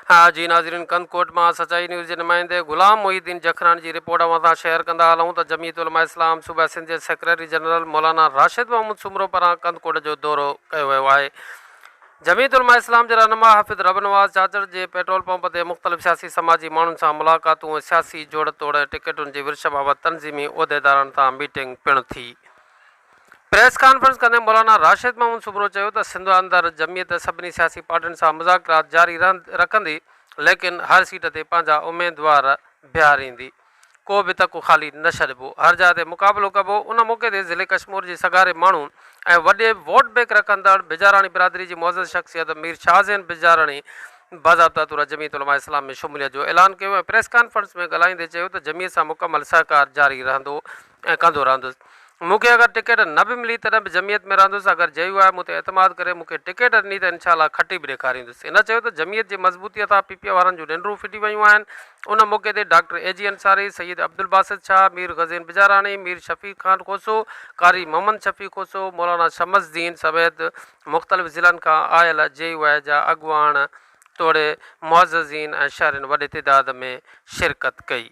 हाँ जी नाज़रीन, कंदकोट में सचाई न्यूज़ के नुमाइंदे गुलाम मोहिद्दीन जखरानी की रिपोर्ट अवां शेयर कंदा हलूं त जमीयत उलमा इस्लाम सूबा सिंध के सेक्रेटरी जनरल मौलाना राशिद महमूद सुमरो पारां कंदकोट जो दौरो कयो वियो आहे। जमीयत उलमा इस्लाम के रहनुमा हाफिज़ रब नवाज़ चाचड़ के पेट्रोल पंप ते मुख़्तलिफ़ सियासी समाजी माण्हुनि सां मुलाक़ातूं ऐं सियासी जोड़ तोड़ टिकटुनि जी विर्छ बाबति तंज़ीमी उहिदेदारनि सां मीटिंग पिणु थी। प्रेस कॉन्फ्रेंस कंदे मौलाना राशिद महमूद सुमरो चयो त सिंध अंदर जमीयत सभिनी सियासी पार्टियुनि सां मुज़ाकरात जारी रखंदी, लेकिन हर सीट ते पंहिंजा उम्मीदवार बीहारींदी, को बि तको ख़ाली न छॾिबो, हर जाइ ते मुक़ाबिलो कबो। उन मौक़े ते ज़िले कश्मीर जी सगारे माण्हू ऐं वॾे वोट बैंक रखंदड़ बिजाराणी बिरादरी जी मुअज़्ज़ज़ शख़्सियत मीर शाहज़ैन बिजाराणी बाज़ाब्ता तौर जमीयत उलमा इस्लाम में शमूलियत जो ऐलान कियो ऐं प्रेस कॉन्फ्रेंस में ॻाल्हाईंदे चयो त जमीयत सां मुकमल सहकार जारी रहंदो ऐं कंदो रहंदुसि। मूंखे अगर टिकट न भी मिली तॾहिं बि जमीयत में रहंदुसि। अगर जयू आहे मूं ते एतमाद करे मूंखे टिकट ॾिनी त इनशाला खटी बि ॾेखारींदुसि। इन चयो त जमीयत जी मज़बूतीअ सां पीपीए वारनि जूं निंडरूं फिटी वियूं आहिनि। उन मौक़े ते डॉक्टर एजी अंसारी, सैयद अब्दुल बासित शाह, मीर गज़ीन बिजाराणी, मीर शफ़ीक खान खोसो, कारी मोहम्मद शफ़ी खोसो, मौलाना शमसदीन समेत मुख़्तलिफ़ ज़िलनि खां आयल जयू आहे जा अॻुवाण तोड़े मुअज़्ज़ज़ीन ऐं शहरनि वॾे तइदाद में शिरकत कई।